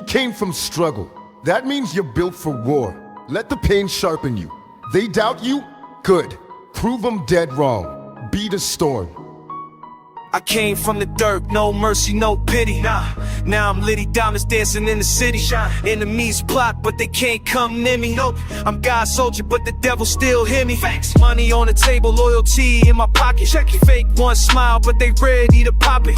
You came from struggle. That means you're built for war. Let the pain sharpen you. They doubt you? Good. Prove them dead wrong. Be the storm. I came from the dirt, no mercy, no pity. Now I'm litty diamonds dancing in the city. Enemies plot, but they can't come near me. I'm God's soldier, but the devil still hear me. Money on the table, loyalty in my pocket. Fake one smile, but they ready to pop it.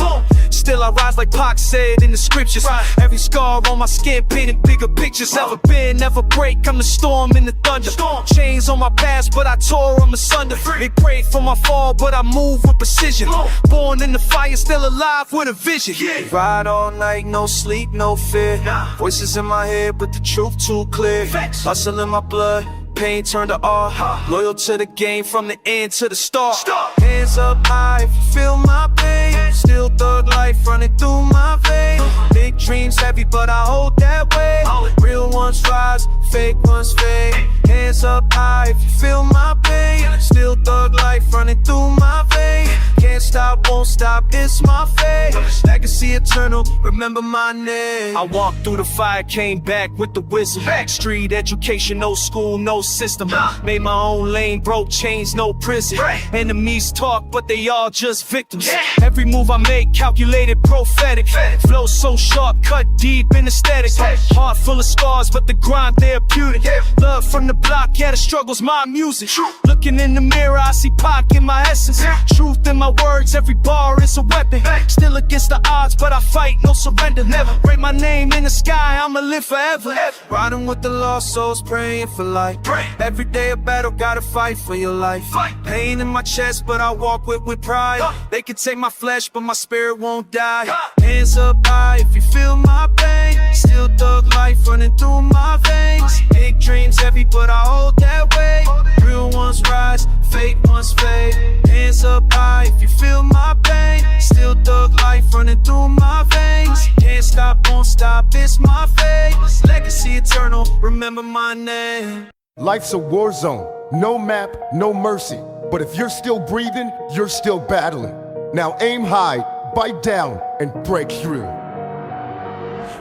Still I rise like Pac said in the scriptures. Every scar on my skin painting bigger pictures. Never bend, never break, I'm the storm in the thunder. Chains on my past, but I tore them asunder. They prayed for my fall, but I move with precision. Born in the fire, still alive with a vision. Ride all night, no sleep, no fear. Voices in my head, but the truth too clear. Hustle in my blood, pain turned to art. Loyal to the game from the end to the start. Hands up high if you feel my pain. Still thug life running through my veins. Big dreams heavy, but I hold that weight. Real ones rise, fake ones fade. Hands up high if you feel my pain. Still thug life running through my veins. Can't stop, won't stop, it's my fate. Legacy eternal, remember my name. I walked through the fire, came back with the wisdom. Street education, no school, no system. Made my own lane, broke chains, no prison. Enemies talk, but they all just victims. Every move I make, calculated, prophetic. Flow so sharp, cut deep in aesthetics. Heart full of scars, but the grind therapeutic. Love from the block, yeah, the struggle's my music. Looking in the mirror, I see Pac in my essence. Truth in my words, every bar is a weapon. Still against the odds, but I fight, no surrender. Never break my name in the sky, I'ma live forever. Riding with the lost souls, praying for life. Every day a battle, gotta fight for your life. Pain in my chest, but I walk with pride. They can take my flesh, but my spirit won't die. Hands up high if you feel my pain. Still thug life running through my veins. Big dreams heavy, but I hold that weight. Real ones rise, fake ones fade. Hands up high if you feel my pain. Still thug life running through my veins. Can't stop, won't stop, it's my fate. Legacy eternal, remember my name. Life's a war zone. No map, no mercy. But if you're still breathing, you're still battling. Now aim high, bite down, and break through.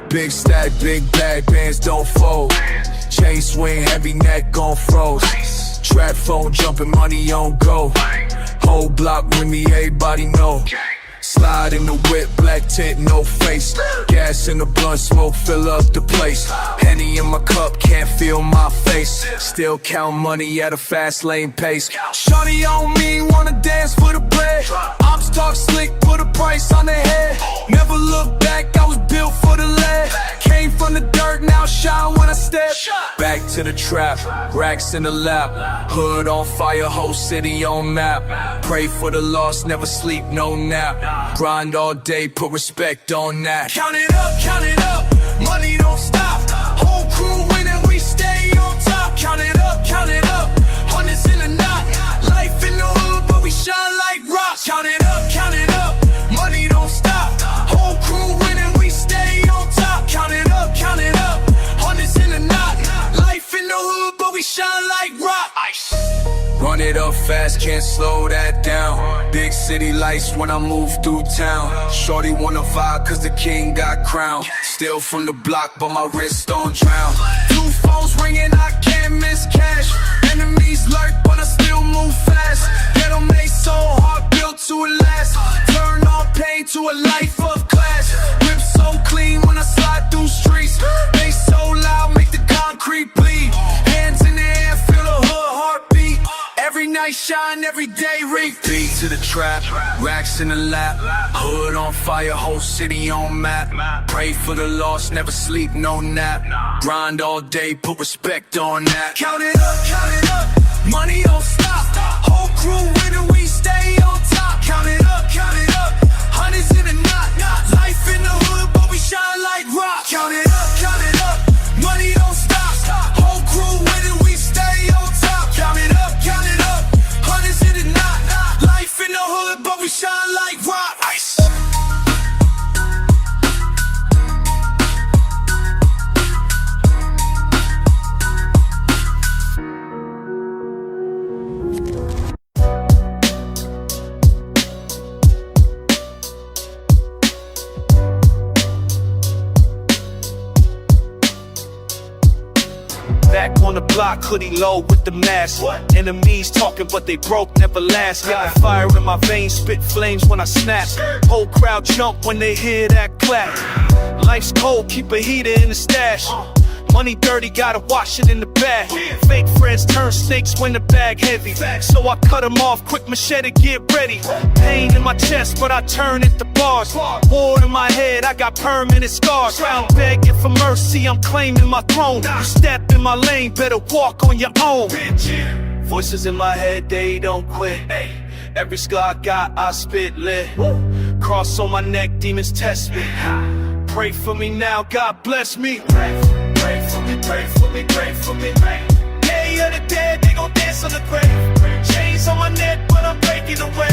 Big stack, big bag, bands don't fold. Chain swing, heavy neck gon' froze. Trap phone jumping, money on go. Whole block with me, everybody know. Slide in the whip, black tint, no face. Gas in the blunt, smoke, fill up the place. Henny in my cup, can't feel my face. Still count money at a fast lane pace. Shawty on me, wanna dance for the bread. Ops talk slick, put a price on the head. Never look back, I was built for the lead. Came from the dirt, now shine when I step. Back to the trap, racks in the lap. Hood on fire, whole city on map. Pray for the lost, never sleep, no nap. Grind all day, put respect on that. Count it up, money don't stop. Whole crew winning, we stay on top. Count it up, hundreds in the knot. Life in the hood, but we shine like rocks. Count it up, money don't stop. Whole crew winning, we stay on top. Count it up, hundreds in the knot. Life in the hood, but we shine like rocks. Run it up fast, can't slow that down. Big city lights when I move through town. Shorty wanna vibe cause the king got crowned. Still from the block but my wrist don't drown. Two phones ringing, I can't miss cash. Enemies lurk but I still move fast. Get them made so hard, built to last. Turn all pain to a life of class. Whip so clean when I slide through streets. Bass so loud, make the concrete bleed. Hands in the air, feel the hood heartbeat. Every night shine, every day repeat. To the trap, racks in the lap. Hood on fire, whole city on map. Pray for the lost, never sleep, no nap. Grind all day, put respect on that. Count it up, money don't stop. Whole crew winning, we stay on top. Count it up, hundreds in the knot. Life in the hood, but we shine like rock. Count it up, money don't stop. Whole crew winning, we stay on top. Count it up, hundreds in the knot. Life in the hood, but we shine like rock. Ice. Back on the block, hoodie low with the mask. Enemies talking, but they broke, never last. Got fire in my veins, spit flames when I snap. Whole crowd jump when they hear that clap. Life's cold, keep a heater in the stash. Money dirty, gotta wash it in the bag. Fake friends turn snakes when the bag heavy. So I cut them off, quick machete, get ready. Pain in my chest, but I turn it to bars. War in my head, I got permanent scars. I'm begging for mercy, I'm claiming my throne. You step in my lane, better walk on your own. Voices in my head, they don't quit. Every scar I got, I spit lit. Cross on my neck, demons test me. Pray for me now, God bless me. Pray for me, pray for me, pray for me. Day of the dead, they gon' dance on the grave. Chains on my neck, but I'm breaking away.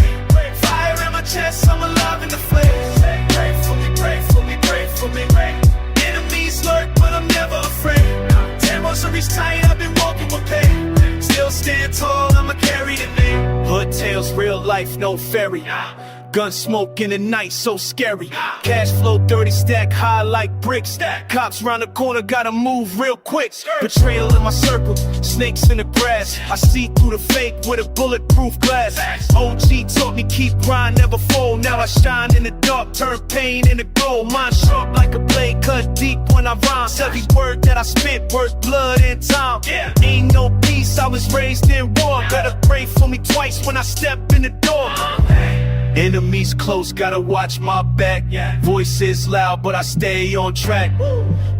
Fire in my chest, I'm alive in the flames. Pray for me, pray for me, pray for me. Enemies lurk, but I'm never afraid. 10 rosaries tight, I've been walking with pain. Still stand tall, I'ma carry the name. Hood tales, real life, no fairy. Gun smoke in the night, so scary. Cash flow dirty, stack high like bricks. Cops round the corner, gotta move real quick. Betrayal in my circle, snakes in the grass. I see through the fake with a bulletproof glass. OG taught me keep grind, never fold. Now I shine in the dark, turn pain into gold. Mind sharp like a blade, cut deep when I rhyme. Every word that I spit, worth blood and time. Ain't no peace, I was raised in war. Better pray for me twice when I step in the door. Enemies close, gotta watch my back. Voices loud, but I stay on track.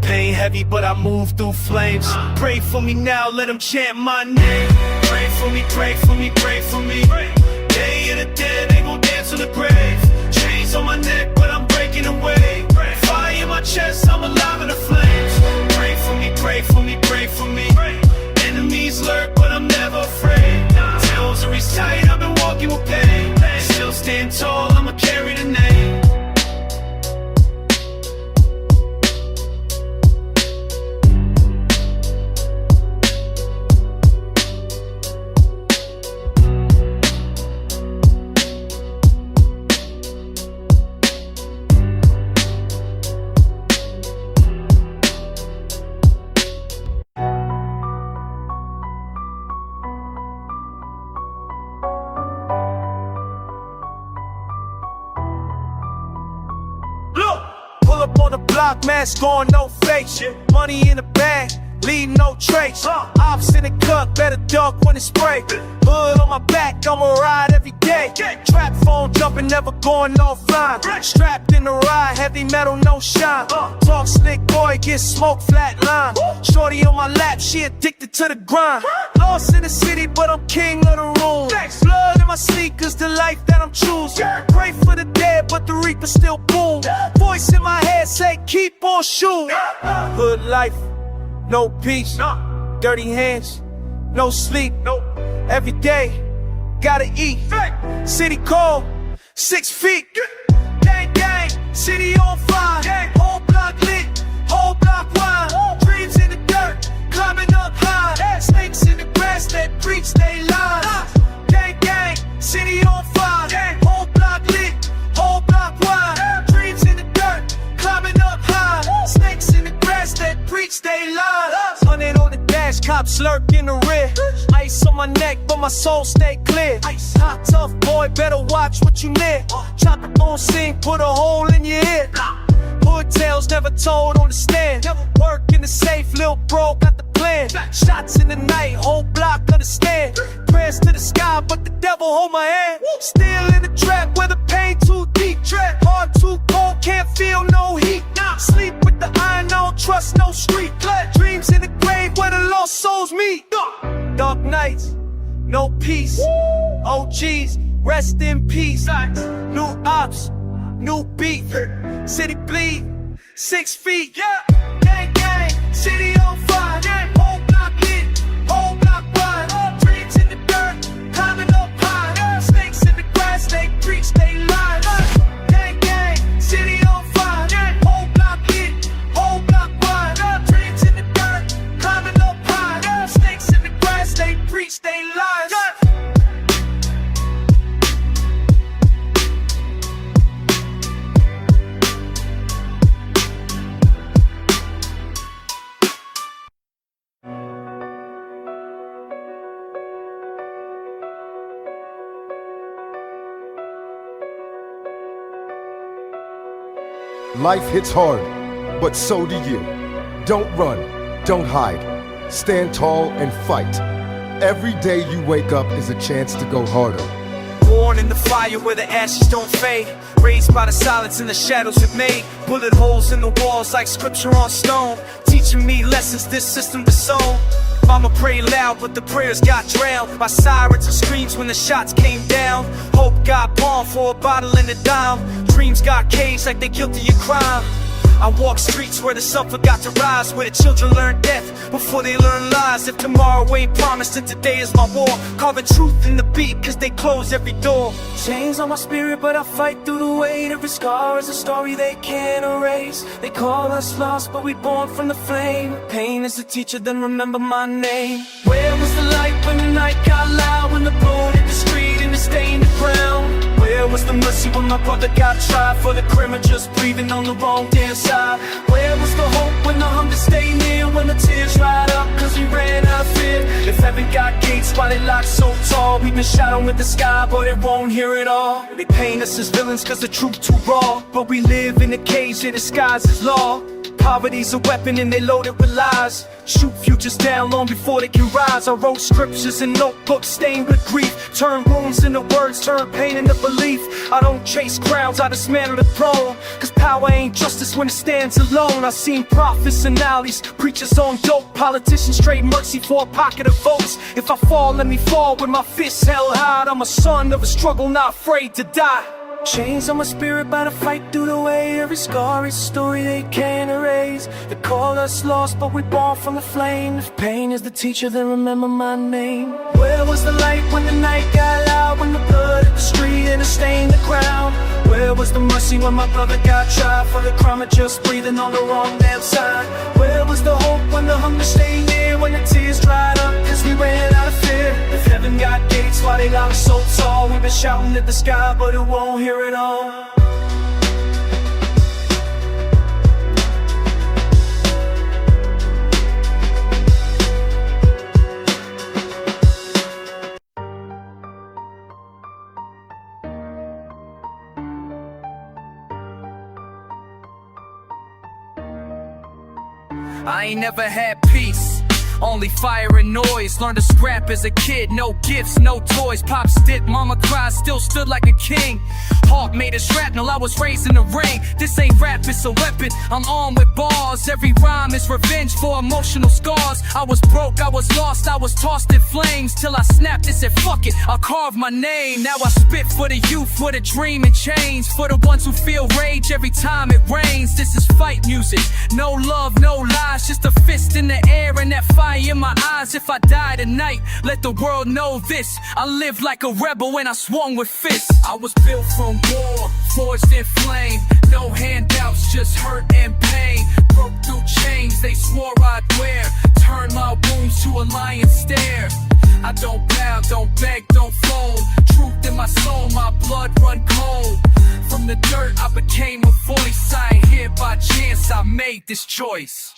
Pain heavy, but I move through flames. Pray for me now, let them chant my name. Pray for me, pray for me, pray for me. Day of the dead, they gon' dance on the grave. Chains on my neck, but I'm breaking away. Fire in my chest, I'm alive in the flames. Pray for me, pray for me, pray for me. Enemies lurk, but I'm never afraid. Rosaries tight, I've been walking with pain. Still stand tall, I'ma carry the name. Pull up on the block, mask on, no face. Money in the bag, leave no trace. Ops in the cut, better duck when it spray. Hood on my back, I'ma ride every day. Trap phone jumping, never going offline. Strapped in the ride, heavy metal, no shine. Talk slick, boy, get smoke, flat line. Shorty on my lap, she addicted to the grind. Lost in the city, but I'm king of the room. Blood in my sneakers, the life that I'm choosing. Pray for the dead, but the reaper still boom. Voice in my head say, keep on shooting. Hood life, no peace. Dirty hands, no sleep. Every day, gotta eat. City cold, 6 feet. Gang, gang, city on fire. Whole block lit, whole block wide. Dreams in the dirt, climbing up high. Snakes in the grass that preach they lies. Gang, gang, city on fire. Whole block lit, whole block wide. Dreams in the dirt, climbing up high. Snakes in the grass that preach they lies. 100 on the dash, cops lurk in the rear. Ice on my neck, but my soul stay clear. Hot tough boy, better watch what you near. Chop it on scene, put a hole in your ear. Hood tales never told on the stand. Work in the safe, lil' bro got the plan. Shots in the night, whole block understand. Prayers to the sky, but the devil hold my hand. Still in the trap where the pain too deep. Heart too cold, can't feel no heat. Sleep with the iron, don't trust no street. Dreams in the grave where the lost souls meet. Dark nights, no peace. OGs, rest in peace. New ops, new beat. City bleed, 6 feet. Gang, gang, city on fire. Whole block lit, whole block wide. Dreams in the dirt, climbing up high. Snakes in the grass, they preach they lies. Gang, gang, city on fire. Whole block lit, whole block wide. Dreams in the dirt, climbing up high. Snakes in the grass, they preach they lies. Life hits hard, but so do you. Don't run, don't hide. Stand tall and fight. Every day you wake up is a chance to go harder. Born in the fire where the ashes don't fade. Raised by the silence and the shadows it made. Bullet holes in the walls like scripture on stone. Teaching me lessons this system disowned. Mama prayed loud but the prayers got drowned by sirens and screams when the shots came down. Hope got pawned for a bottle and a dime. Dreams got caged like they guilty of crime. I walk streets where the sun forgot to rise, where the children learn death before they learn lies. If tomorrow ain't promised, then today is my war. Carving truth in the beat, cause they close every door. Chains on my spirit, but I fight through the weight. Every scar is a story they can't erase. They call us lost, but we born from the flame. Pain is the teacher, then remember my name. Where was the light when the night got loud? When the bullet hit the street and it stained the ground? Where was the mercy when my brother got tried for the crime of just breathing on the wrong damn side? Where was the hope when the hunger stayed near? When the tears dried up cause we ran out of fear? If heaven got gates, why they locked so tall? We've been shadowed with the sky, but it won't hear it all. They paint us as villains cause the truth too raw, but we live in a cage that disguises law. Poverty's a weapon and they load it with lies. Shoot futures down long before they can rise. I wrote scriptures in notebooks stained with grief. Turn wounds into words, turn pain into belief. I don't chase crowns, I dismantle the throne. Cause power ain't justice when it stands alone. I've seen prophets and alleys, preachers on dope. Politicians trade mercy for a pocket of votes. If I fall, let me fall with my fists held high. I'm a son of a struggle, not afraid to die. Chains on my spirit, but I fight through the way. Every scar is a story they can't erase. They call us lost, but we born from the flame. If pain is the teacher, then remember my name. Where was the light when the night got loud? When the blood hit the street and it stained the ground? Where was the mercy when my brother got tried for the crime of just breathing on the wrong damn side? Where was the hope when the hunger stayed near? When the tears dried up cause we ran out of fear? If heaven got gates, why they locked so tall? We've been shouting at the sky, but it won't hear it all. I ain't never had peace, only fire and noise. Learned to scrap as a kid, no gifts, no toys. Pop stick, mama cried, still stood like a king. Heart made of shrapnel, I was raised in the rain. This ain't rap, it's a weapon, I'm armed with bars. Every rhyme is revenge for emotional scars. I was broke, I was lost, I was tossed in flames. Till I snapped and said fuck it, I'll carve my name. Now I spit for the youth, for the dream and change. For the ones who feel rage every time it rains. This is fight music, no love, no lies. Just a fist in the air and that fire in my eyes. If I die tonight, let the world know this. I lived like a rebel when I swung with fists. I was built from war, forged in flame. No handouts, just hurt and pain. Broke through chains they swore I'd wear. Turned my wounds to a lion's stare. I don't bow, don't beg, don't fold. Truth in my soul, my blood run cold. From the dirt I became a voice. I ain't here by chance, I made this choice.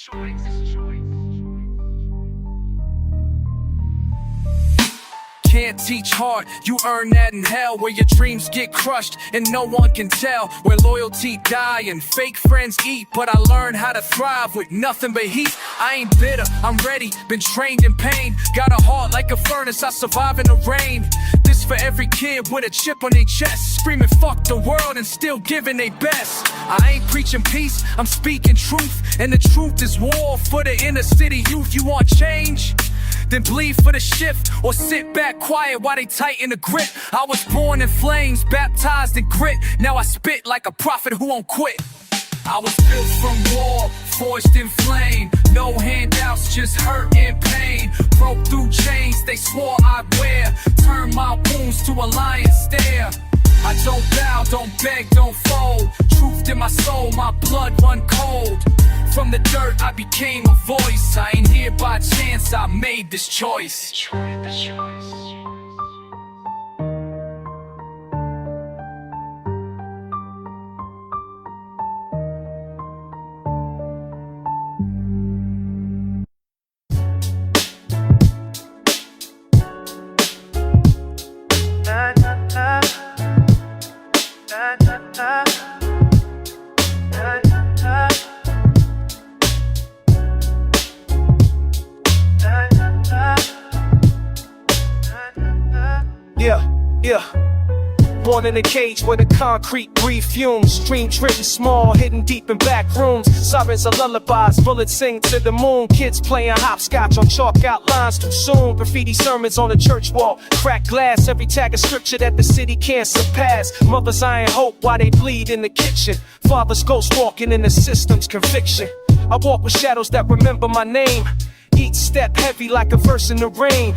Can't teach hard, you earn that in hell. Where your dreams get crushed and no one can tell. Where loyalty die and fake friends eat. But I learned how to thrive with nothing but heat. I ain't bitter, I'm ready, been trained in pain. Got a heart like a furnace, I survive in the rain. This for every kid with a chip on their chest, screaming fuck the world and still giving their best. I ain't preaching peace, I'm speaking truth. And the truth is war for the inner city youth. You want change? Then bleed for the shift, or sit back quiet while they tighten the grip. I was born in flames, baptized in grit. Now I spit like a prophet who won't quit. I was built from war, forged in flame. No handouts, just hurt and pain. Broke through chains they swore I'd wear. Turned my wounds to a lion's stare. I don't bow, don't beg, don't fold. Truth in my soul, my blood run cold. From the dirt I became a voice. I ain't here by chance, I made this choice. born in a cage where the concrete breathe fumes. Dream driven small, hidden deep in back rooms. Sirens are lullabies, bullets sing to the moon. Kids playing hopscotch on chalk outlines too soon. Graffiti sermons on the church wall, cracked glass. Every tag of scripture that the city can't surpass. Mothers iron hope while they bleed in the kitchen. Fathers ghost walking in the system's conviction. I walk with shadows that remember my name. Each step heavy like a verse in the rain.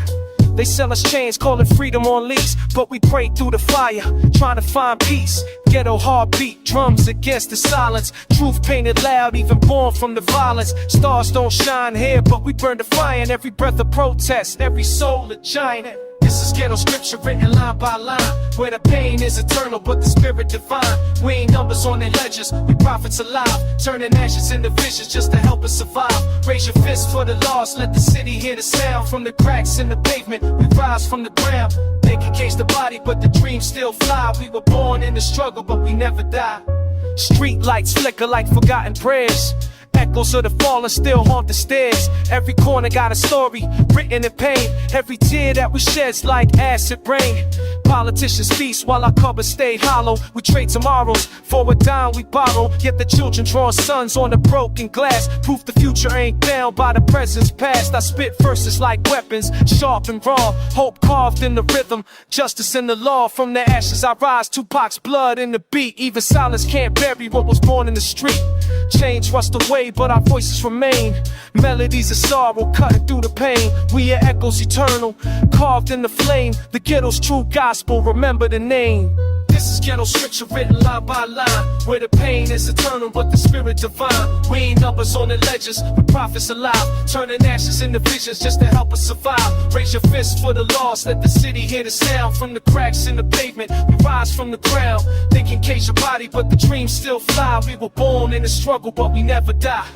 They sell us chains, call it freedom on lease, but we pray through the fire, trying to find peace. Ghetto heartbeat, drums against the silence. Truth painted loud, even born from the violence. Stars don't shine here, but we burn defiant. Every breath of protest, every soul a giant. This is ghetto scripture written line by line, where the pain is eternal but the spirit divine. We ain't numbers on their ledgers, we prophets alive, turning ashes into visions just to help us survive. Raise your fists for the lost, let the city hear the sound. From the cracks in the pavement, we rise from the ground. They can case the body but the dreams still fly. We were born in the struggle but we never die. Street lights flicker like forgotten prayers. Echoes of the fallen still haunt the stairs. Every corner got a story, written in pain. Every tear that we shed's like acid rain. Politicians feast while our cupboards stay hollow. We trade tomorrows for a dime we borrow. Yet the children draw sons on the broken glass. Proof the future ain't bound by the present's past. I spit verses like weapons, sharp and raw. Hope carved in the rhythm, justice in the law. From the ashes I rise, Tupac's blood in the beat. Even silence can't bury what was born in the street. Change rust away, but our voices remain. Melodies of sorrow cutting through the pain. We are echoes eternal, carved in the flame. The ghetto's true gospel, remember the name. This is ghetto scripture written line by line, where the pain is eternal but the spirit divine. We ain't numbers on the ledgers, we prophets alive, turning ashes into visions just to help us survive. Raise your fists for the lost, let the city hear the sound. From the cracks in the pavement, we rise from the ground. They can cage your body but the dreams still fly. We were born in the struggle but we never die.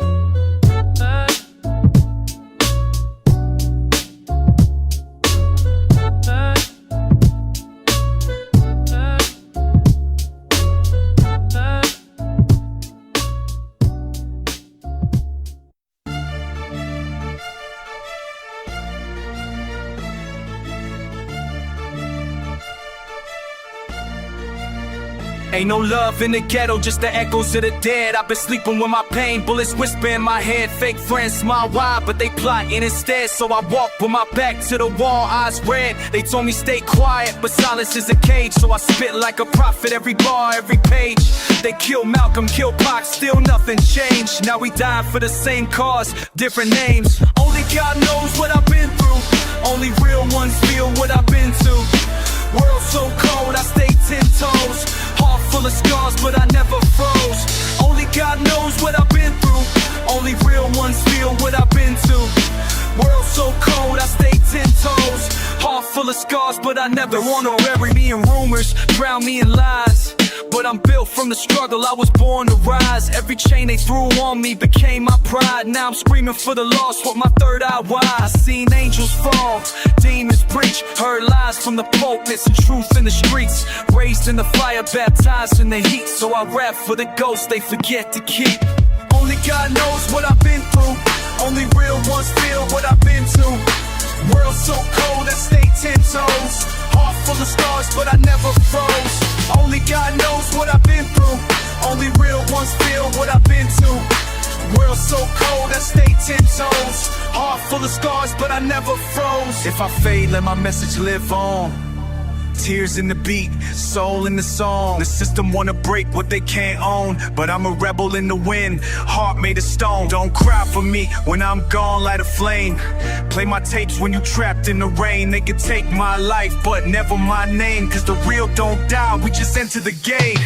Ain't no love in the ghetto, just the echoes of the dead. I've been sleeping with my pain, bullets whisper in my head. Fake friends smile wide, but they plotting instead. So I walk with my back to the wall, eyes red. They told me stay quiet, but silence is a cage. So I spit like a prophet, every bar, every page. They kill Malcolm, kill Pac, still nothing changed. Now we dying for the same cause, different names. Only God knows what I've been through. Only real ones feel what I've been to. World so cold, I stay 10 toes. Heart full of scars, but I never froze. Only God knows what I've been through. Only real ones feel what I've been to. World so cold, I stay 10 toes. Heart full of scars, but I never wanna bury me in rumors, drown me in lies. But I'm built from the struggle, I was born to rise. Every chain they threw on me became my pride. Now I'm screaming for the lost with my third eye wide. I seen angels fall, demons preach. Heard lies from the pulpits and truth in the streets. Raised in the fire, baptized in the heat. So I rap for the ghosts they forget to keep. Only God knows what I've been through. Only real ones feel what I've been to. World so cold, I stay 10 toes. Heart full of scars, but I never froze. Only God knows what I've been through. Only real ones feel what I've been to. World so cold, I stay 10 toes. Heart full of scars, but I never froze. If I fade, let my message live on. Tears in the beat, soul in the song. The system wanna break what they can't own, but I'm a rebel in the wind, heart made of stone. Don't cry for me when I'm gone, light a flame. Play my tapes when you trapped in the rain. They could take my life, but never my name. Cause the real don't die, we just enter the gate.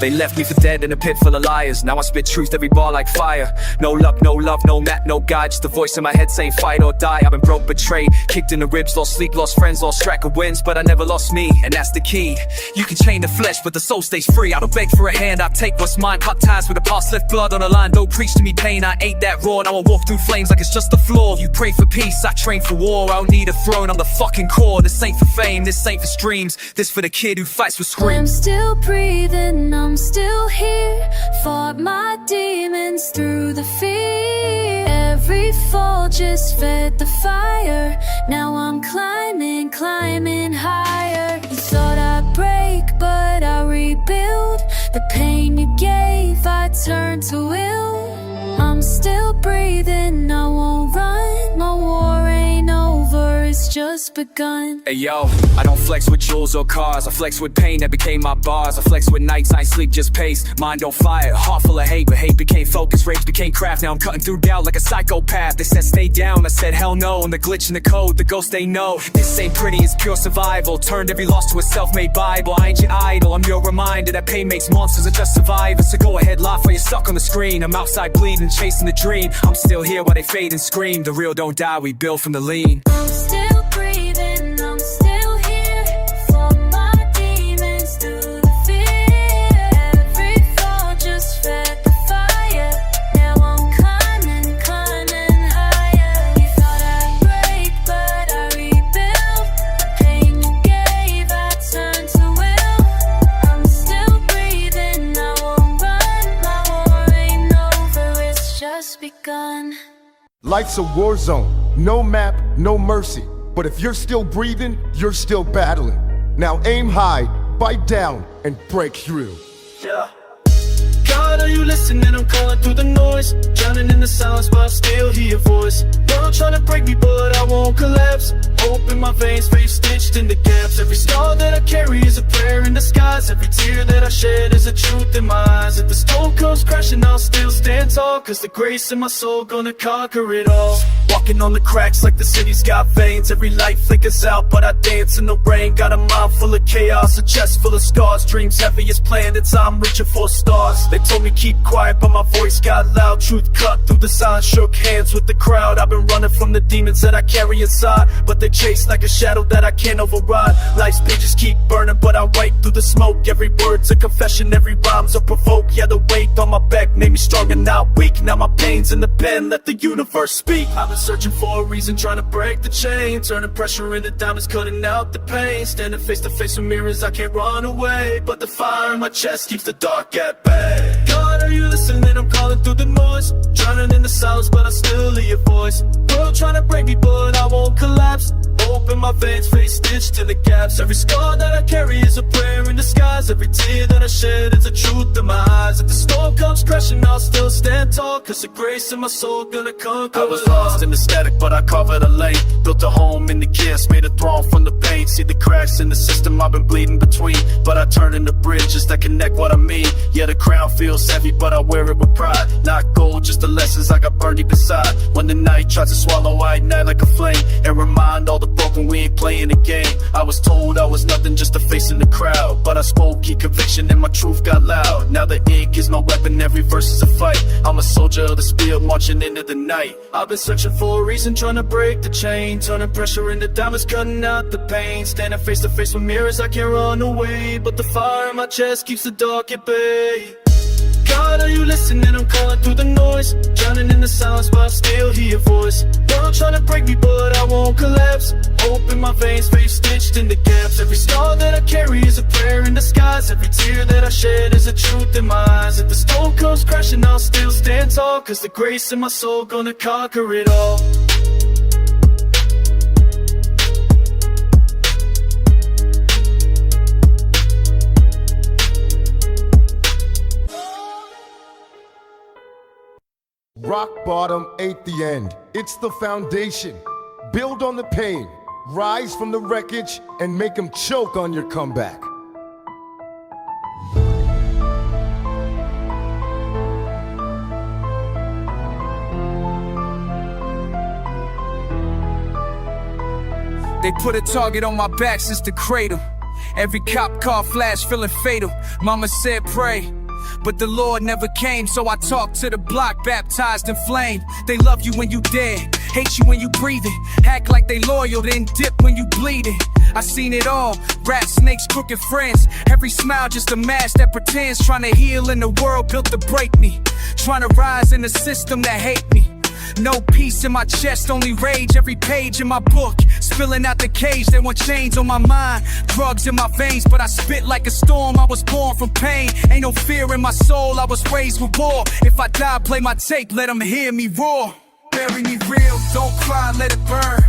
They left me for dead in a pit full of liars. Now I spit truth every bar like fire. No luck, no love, no map, no guide. Just the voice in my head saying fight or die. I've been broke, betrayed, kicked in the ribs, lost sleep, lost friends, lost track of wins, but I never lost me, and that's the key. You can chain the flesh, but the soul stays free. I don't beg for a hand, I take what's mine. Cut ties with the past, left blood on the line. Don't preach to me pain, I ate that raw. Now I walk through flames like it's just the floor. You pray for peace, I train for war. I don't need a throne, I'm the fucking core. This ain't for fame, this ain't for streams. This for the kid who fights with screams. I'm still breathing, I'm still here. Fought my demons through the fear. Every fall just fed the fire. Now I'm climbing, climbing higher. You thought I'd break, but I rebuild. The pain you gave, I turned to will. I'm still breathing, I won't run. My war ain't over, it's just begun. Hey yo, I don't flex with jewels or cars. I flex with pain that became my bars. I flex with nights, I sleep just pace. Mind on fire, heart full of hate, but hate became focus, rage became craft. Now I'm cutting through doubt like a psychopath. They said stay down, I said hell no. And the glitch in the code, the ghost they know. This ain't pretty, it's pure survival. Turned every loss to a self-made Bible. I ain't your idol, I'm your reminder that pain makes monsters or just survivors. So go ahead, laugh while you're stuck on the screen. I'm outside bleeding, chasing the dream. I'm still here while they fade and scream. The real don't die, we build from the lean. I'm still breathing, I'm still here. Fought my demons through the fear. Every fall just fed the fire. Now I'm climbing, climbing higher. You thought I'd break, but I rebuild. The pain you gave, I turned to will. I'm still breathing, I won't run. My war ain't over, it's just begun. Life's a war zone, no map, no mercy. But if you're still breathing, you're still battling. Now aim high, bite down, and break through. Yeah. God, are you listening? I'm calling through the noise. Drowning in the silence, but I still hear your voice. World trying to break me, but I won't collapse. Hope in my veins, face stitched in the gaps. Every scar that I carry is a prayer in disguise. Every tear that I shed is a truth in my eyes. If the storm comes crashing, I'll still stand tall. Cause the grace in my soul gonna conquer it all. Walking on the cracks like the city's got veins. Every light flickers out, but I dance in the rain. Got a mind full of chaos, a chest full of scars. Dreams heavy as planets, I'm reaching for stars. They told me keep quiet, but my voice got loud. Truth cut through the silence, shook hands with the crowd. I've been running from the demons that I carry inside, but they chase like a shadow that I can't override. Life's pages keep burning, but I write through the smoke. Every word's a confession, every rhyme's a provoke. Yeah, the weight on my back made me strong and not weak. Now my pain's in the pen, let the universe speak. I've been searching for a reason, trying to break the chain. Turning pressure into diamonds, cutting out the pain. Standing face to face with mirrors, I can't run away. But the fire in my chest keeps the dark at bay. God, are you listening? I'm calling through the noise. Drowning in the silence, but I still hear your voice. World trying to break me, but I won't collapse. Hope in my veins, face stitched in the gaps. Every scar that I carry is a prayer in disguise. Every tear that I shed is a truth in my eyes. If the storm comes crashing, I'll still stand tall. Cause the grace in my soul gonna conquer. I was lost in the static, but I covered a lane. Built a home in the kiss, made a throne from the pain. See the cracks in the system I've been bleeding between, but I turn into bridges that connect what I mean. Yeah, the crown feels heavy, but I wear it with pride. Not gold, just the lessons I got burned deep inside. When the night tries to swallow, I ignite like a flame and remind all the broken we ain't playing the game. I was told I was nothing, just a face in the crowd, but I spoke, keep conviction, and my truth got loud. Now the ink is my weapon, every verse is a fight. I'm a soldier of the spirit, marching into the night. I've been searching for a reason, trying to break the chain. Turning pressure into diamonds, cutting out the pain. Standing face to face with mirrors, I can't run away. But the fire in my chest keeps the dark at bay. God, are you listening? I'm calling through the noise. Drowning in the silence, but I still hear your voice. World trying to break me, but I won't collapse. Hope in my veins, face stitched in the gaps. Every scar that I carry is a prayer in disguise. Every tear that I shed is a truth in my eyes. If the storm comes crashing, I'll still stand tall. Cause the grace in my soul gonna conquer it all. Rock bottom ain't the end, it's the foundation. Build on the pain, rise from the wreckage, and make them choke on your comeback. They put a target on my back since the cradle. Every cop car flash feeling fatal. Mama said pray, but the Lord never came. So I talked to the block, baptized in flame. They love you when you dead, hate you when you breathing, act like they loyal, then dip when you bleeding. I seen it all, rats, snakes, crooked friends. Every smile just a mask that pretends. Trying to heal in the world built to break me, trying to rise in the system that hate me. No peace in my chest, only rage. Every page in my book, spilling out the cage. They want chains on my mind, drugs in my veins, but I spit like a storm. I was born from pain, ain't no fear in my soul. I was raised with war. If I die, play my tape, let them hear me roar. Bury me real, don't cry, let it burn.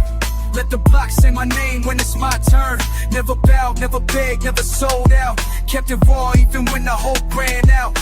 Let the block say my name when it's my turn. Never bowed, never begged, never sold out. Kept it raw even when the hope ran out.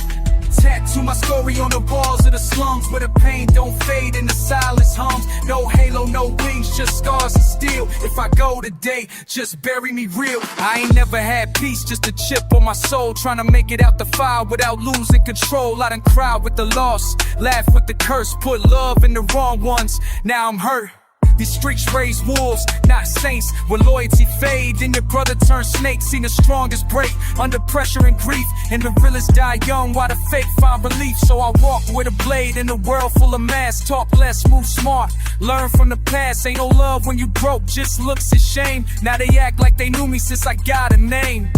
Tattoo my story on the walls of the slums, where the pain don't fade and the silence hums. No halo, no wings, just scars and steel. If I go today, just bury me real. I ain't never had peace, just a chip on my soul. Trying to make it out the fire without losing control. I done cried with the loss, laughed with the curse, put love in the wrong ones. Now I'm hurt. These streets raise wolves, not saints. When loyalty fade, then your brother turns snake. Seen the strongest break under pressure and grief, and the realest die young while the fake find relief. So I walk with a blade in a world full of masks. Talk less, move smart, learn from the past. Ain't no love when you broke, just looks and shame. Now they act like they knew me since I got a name.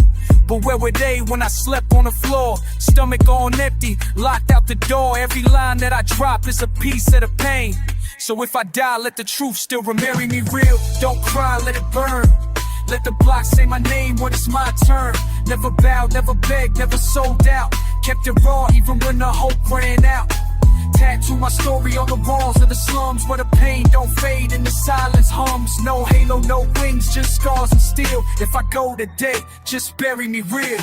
But where were they when I slept on the floor? Stomach on empty, locked out the door. Every line that I drop is a piece of the pain. So if I die, let the truth still bury me real. Don't cry, let it burn. Let the block say my name when it's my turn. Never bowed, never begged, never sold out. Kept it raw even when the hope ran out. Tattoo my story on the walls of the slums, where the pain don't fade and the silence hums. No halo, no wings, just scars and steel. If I go today, just bury me real.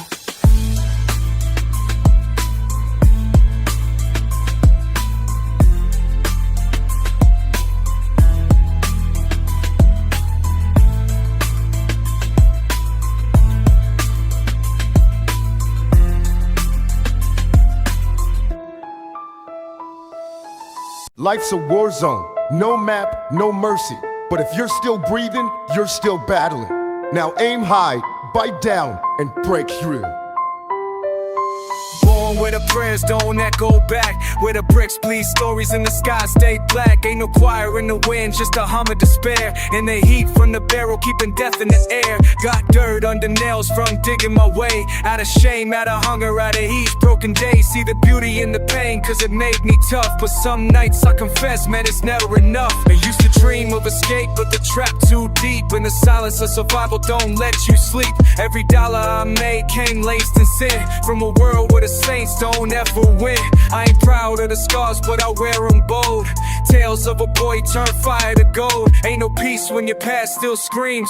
Life's a war zone, no map, no mercy. But if you're still breathing, you're still battling. Now aim high, bite down, and break through. Born where the prayers don't echo back, where the bricks bleed, stories in the sky stay black. Ain't no choir in the wind, just a hum of despair. And the heat from the barrel keeping death in the air. Got dirt under nails from digging my way. Out of shame, out of hunger, out of heat, broken days. See the beauty in the pain, cause it made me tough. But some nights I confess, man, it's never enough. I used to dream of escape, but the trap too deep. In the silence of survival don't let you sleep. Every dollar I made came laced in sin. From a world where the saints don't ever win. I ain't proud of the scars, but I wear them bold. Tales of a boy turned fire to gold. Ain't no peace when your past still screams,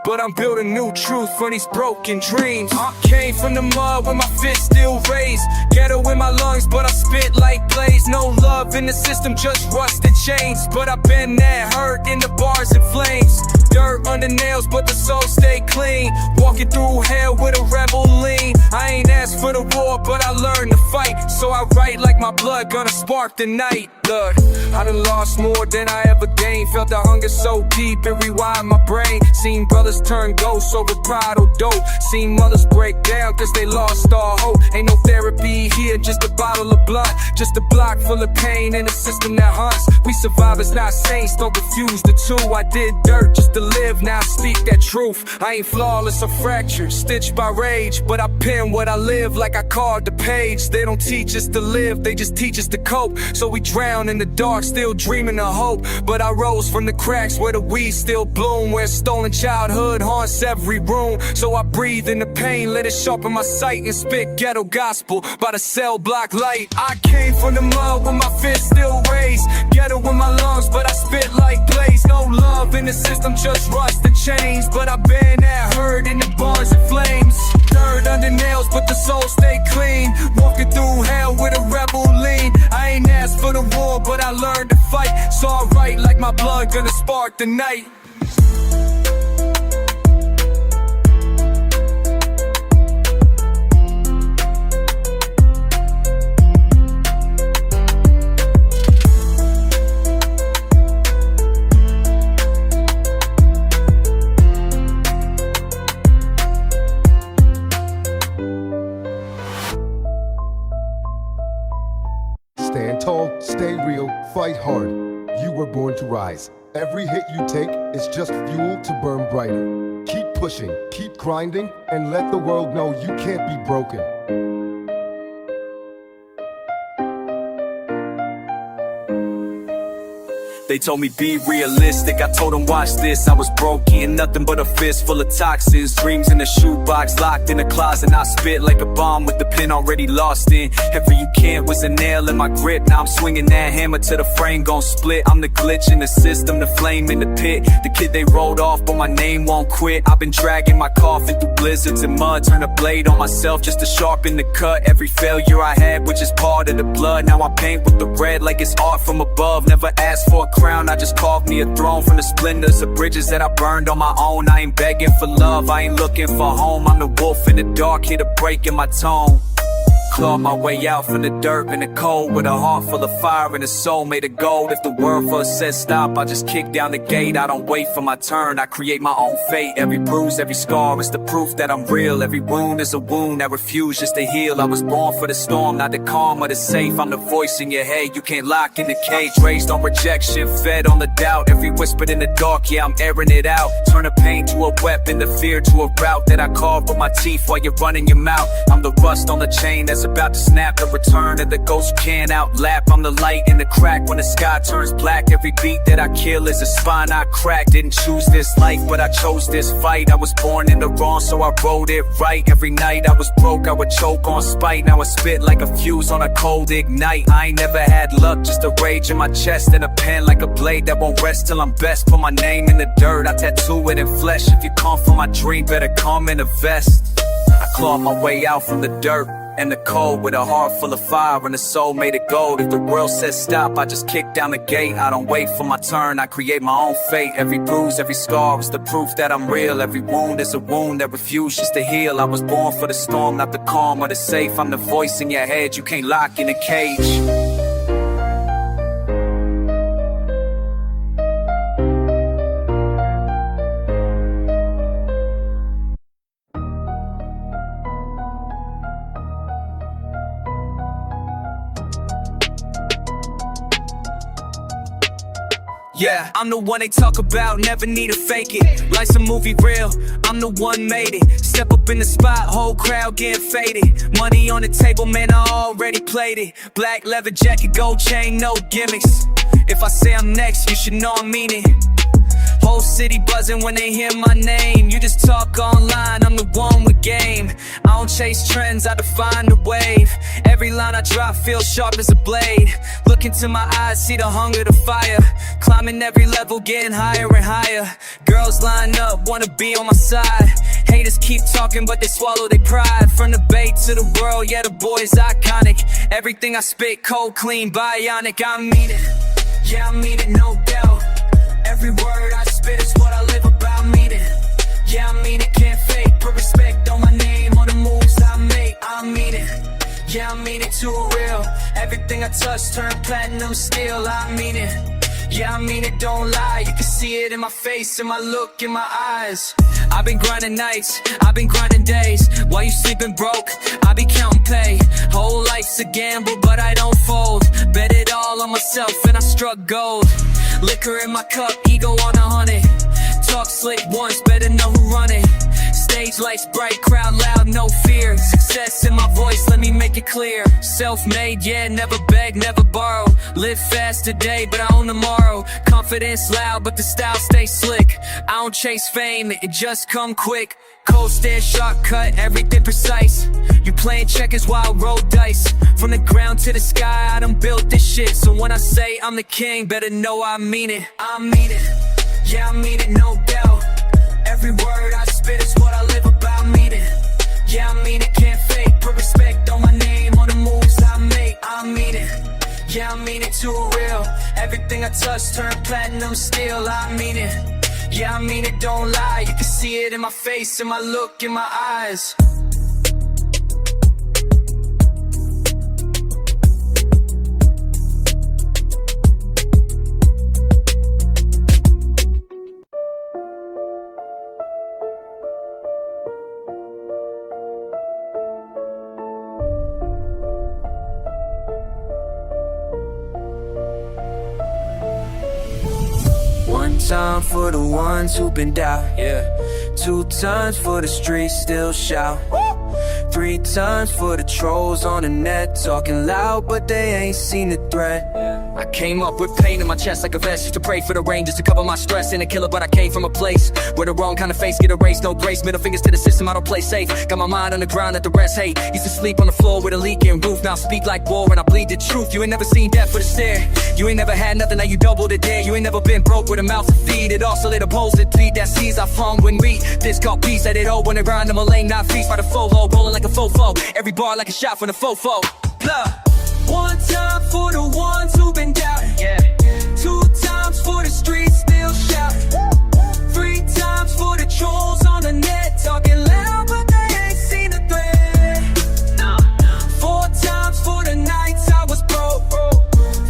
but I'm building new truth from these broken dreams. I came from the mud with my fist still raised. Ghetto in my lungs, but I spit like blaze. No love in the system, just rusted chains. But I've been that hurt in the bars and flames. Dirt under nails, but the soul stay clean. Walking through hell with a rebel lean. I ain't asked for the war, but I learned to fight. So I write like my blood gonna spark the night. Look, I done lost more than I ever gained. Felt the hunger so deep, it rewired my brain. Seen brothers turn ghosts over pride or dope. Seen mothers break down cause they lost all hope. Ain't no therapy here, just a bottle of blood. Just a block full of pain and a system that hunts. We survivors, not saints, don't confuse the two. I did dirt just to live, now I speak that truth. I ain't flawless or fractured, stitched by rage, but I pen what I live like I carved the page. They don't teach us to live, they just teach us to cope. So we drown in the dark, still dreaming of hope. But I rose from the cracks where the weeds still bloom, where stolen childhood haunts every room. So I breathe in the pain, let it sharpen my sight, and spit ghetto gospel by the cell block light. I came from the mud with my fist still raised. Ghetto in my lungs, but I spit like blaze. No love in the system, just rust and chains. But I've been that hurt in the bars and flames. Dirt under nails, but the soul stay clean. Walking through hell with a rebel lean. I ain't asked for the war, but I learned to fight. So I write like my blood gonna spark the night. Stand tall, stay real, fight hard. You were born to rise. Every hit you take is just fuel to burn brighter. Keep pushing, keep grinding, and let the world know you can't be broken. They told me be realistic, I told them watch this. I was broke, eating nothing but a fist full of toxins. Dreams in a shoebox, locked in a closet. I spit like a bomb with the pin already lost in. Every you can't was a nail in my grip. Now I'm swinging that hammer till the frame gon' split. I'm the glitch in the system, the flame in the pit. The kid they rolled off, but my name won't quit. I've been dragging my coffin through blizzards and mud. Turn a blade on myself just to sharpen the cut. Every failure I had, which is part of the blood. Now I paint with the red like it's art from above. Never asked for a crown, I just carved me a throne from the splendors of bridges that I burned on my own. I ain't begging for love, I ain't looking for home. I'm the wolf in the dark, hit a break in my tone. Clawed my way out from the dirt and the cold, with a heart full of fire and a soul made of gold. If the world first says stop, I just kick down the gate. I don't wait for my turn, I create my own fate. Every bruise, every scar is the proof that I'm real. Every wound is a wound that refuses to heal. I was born for the storm, not the calm or the safe. I'm the voice in your head, you can't lock in the cage. Raised on rejection, fed on the doubt. Every whispered in the dark, yeah, I'm airing it out. Turn a pain to a weapon, the fear to a route that I carve with my teeth while you're running your mouth. I'm the rust on the chain that's about to snap, the return of the ghost you can't outlap. I'm the light in the crack when the sky turns black. Every beat that I kill is a spine I crack. Didn't choose this life, but I chose this fight. I was born in the wrong, so I wrote it right. Every night I was broke, I would choke on spite. Now I spit like a fuse on a cold ignite. I ain't never had luck, just a rage in my chest and a pen like a blade that won't rest till I'm best. Put my name in the dirt, I tattoo it in flesh. If you come for my dream, better come in a vest. I clawed my way out from the dirt and the cold, with a heart full of fire and a soul made of gold. If the world says stop, I just kick down the gate. I don't wait for my turn, I create my own fate. Every bruise, every scar is the proof that I'm real. Every wound is a wound that refuses to heal. I was born for the storm, not the calm or the safe. I'm the voice in your head, you can't lock in a cage. Yeah, I'm the one they talk about, never need to fake it. Life's a movie real, I'm the one made it. Step up in the spot, whole crowd getting faded. Money on the table, man, I already played it. Black leather jacket, gold chain, no gimmicks. If I say I'm next, you should know I mean it. Whole city buzzing when they hear my name. You just talk online, I'm the one with game. I don't chase trends, I define the wave. Every line I drop feels sharp as a blade. Look into my eyes, see the hunger, the fire. Climbing every level, getting higher and higher. Girls line up, wanna be on my side. Haters keep talking, but they swallow their pride. From the bay to the world, yeah, the boy's iconic. Everything I spit, cold, clean, bionic, I mean it. Yeah, I mean it, no doubt. Every word I spit is what I live about, mean it. Yeah, I mean it, can't fake. Put respect on my name, on the moves I make, I mean it. Yeah, I mean it, too real. Everything I touch turn platinum steel, I mean it. Yeah, I mean it, don't lie. You can see it in my face, in my look, in my eyes. I've been grinding nights, I've been grinding days. While you sleeping broke, I be counting pay. Whole life's a gamble, but I don't fold. Bet it all on myself and I struck gold. Liquor in my cup, ego on 100. Talk slick once, better know who run it. Stage lights bright, crowd loud, no fear. Success in my voice, let me make it clear. Self-made, yeah, never beg, never borrow. Live fast today, but I own tomorrow. Confidence loud, but the style stays slick. I don't chase fame, it just come quick. Cold stare, shortcut, everything precise. You playing checkers while I roll dice. From the ground to the sky, I done built this shit. So when I say I'm the king, better know I mean it. I mean it, yeah, I mean it, no doubt. Every word I spit is what I live about, mean it. Yeah, I mean it, can't fake. Put respect on my name, on the moves I make, I mean it. Yeah, I mean it, too real. Everything I touch turn platinum steel, I mean it. Yeah, I mean it, don't lie. You can see it in my face, in my look, in my eyes. time for the ones who've been down, yeah. 2 times for the streets still shout. 3 times for the trolls on the net talking loud, but they ain't seen the threat. I came up with pain in my chest like a vest, just to pray for the rain, just to cover my stress. Ain't a killer, but I came from a place where the wrong kind of face get erased, no grace. Middle fingers to the system, I don't play safe. Got my mind on the ground that the rest hate. Used to sleep on the floor with a leaking roof, now I speak like war and I bleed the truth. You ain't never seen death with a stare. You ain't never had nothing, now you double the dare. You ain't never been broke with a mouth to feed. It also lit a poles that feed that sees I farm when we this called peace. Let it all when I grind, I'm a lane, not feast by the fofo, rolling like a fofo. Every bar like a shot from the fofo. Blah. 1 time for the ones who've been doubting, yeah. 2 times for the streets still shouting. 3 times for the trolls on the net talking loud, but they ain't seen the threat. 4 times for the nights I was broke.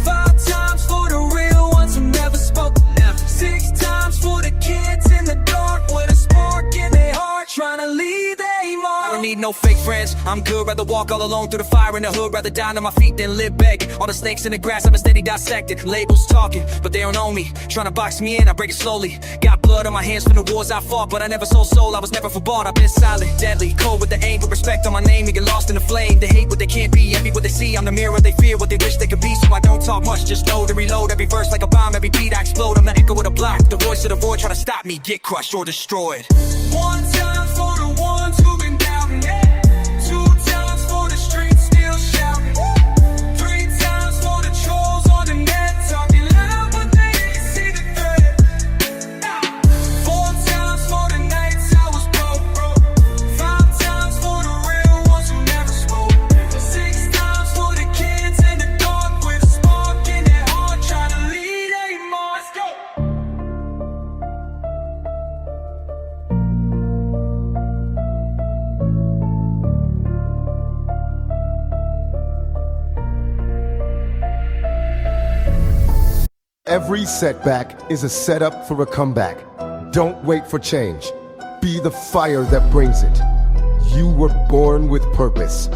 5 times for the real ones who never spoke. 6 times for the kids in the dark with a spark in their heart, trying to leave their mark. I don't need no fake friends, I'm good, rather walk all alone through the fire in the hood, rather die on my feet than live begging. All the snakes in the grass, I'm a steady dissected. Labels talking, but they don't own me. Trying to box me in, I break it slowly. Got blood on my hands from the wars I fought, but I never sold soul, I was never for bought. I've been silent, deadly, cold with the aim, with respect on my name, and get lost in the flame. They hate what they can't be, envy what they see. I'm the mirror, they fear what they wish they could be. So I don't talk much, just know to reload every verse like a bomb, every beat I explode. I'm the echo of the block, the voice of the void, trying to stop me, get crushed or destroyed. 1 time for the ones who've been doubting, yeah. 2 times for the streets still shouting. 3 times for the trolls on the net talking loud, but they ain't see the threat. 4 times for the nights I was broke. 5 times for the real ones who never spoke. 6 times for the kids in the dark with a spark in their heart, trying to lead a mark. Let's go. Every setback is a setup for a comeback. Don't wait for change. Be the fire that brings it. You were born with purpose.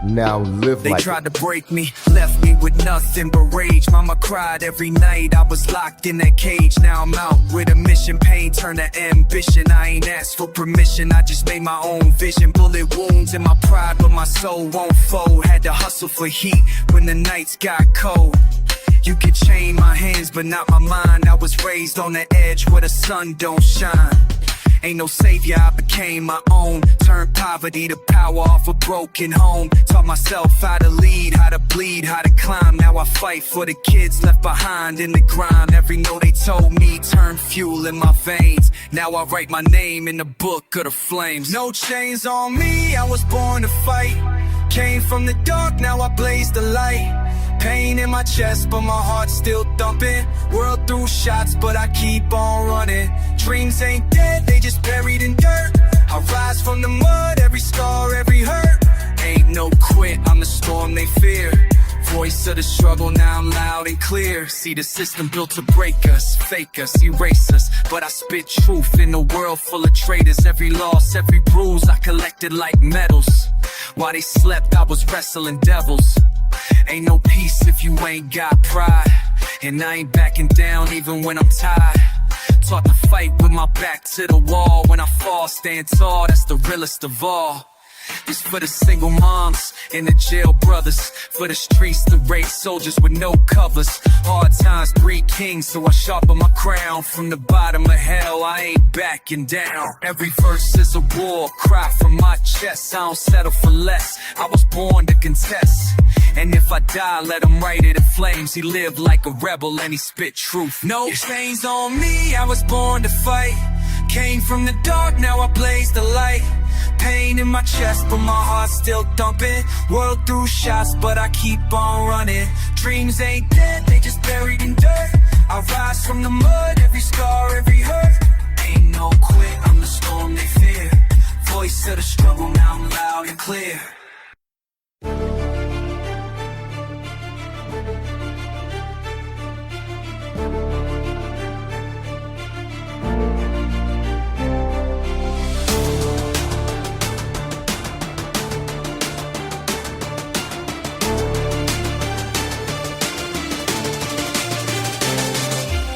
Now live They like tried to break me, left me with nothing but rage. Mama cried every night, I was locked in that cage. Now I'm out with a mission, pain turned to ambition. I ain't asked for permission, I just made my own vision. Bullet wounds in my pride, but my soul won't fold. Had to hustle for heat when the nights got cold. You could chain my hands, but not my mind. I was raised on the edge where the sun don't shine. Ain't no savior, I became my own. Turned poverty to power off a broken home. Taught myself how to lead, how to bleed, how to climb. Now I fight for the kids left behind in the grime. Every no they told me turned fuel in my veins. Now I write my name in the book of the flames. No chains on me, I was born to fight. Came from the dark, now I blaze the light. Pain in my chest, but my heart's still thumping. World through shots, but I keep on running. Dreams ain't dead, they just buried in dirt. I rise from the mud, every scar, every hurt. Ain't no quit, I'm the storm they fear. Voice of the struggle, now I'm loud and clear. See the system built to break us, fake us, erase us. But I spit truth in a world full of traitors. Every loss, every bruise I collected like medals. While they slept, I was wrestling devils. Ain't no peace if you ain't got pride. And I ain't backing down even when I'm tired. Taught to fight with my back to the wall. When I fall, stand tall, that's the realest of all. This for the single moms and the jail brothers. For the streets, the race soldiers with no covers. Hard times breed kings, so I sharpen my crown. From the bottom of hell, I ain't backing down. Every verse is a war cry from my chest. I don't settle for less, I was born to contest. And if I die, let him write it in flames. He lived like a rebel and he spit truth. No chains on me, I was born to fight. Came from the dark, now I blaze the light. Pain in my chest, but my heart's still thumping. World through shots, but I keep on running. Dreams ain't dead, they just buried in dirt. I rise from the mud, every scar, every hurt. Ain't no quit, I'm the storm they fear. Voice of the struggle, now I'm loud and clear.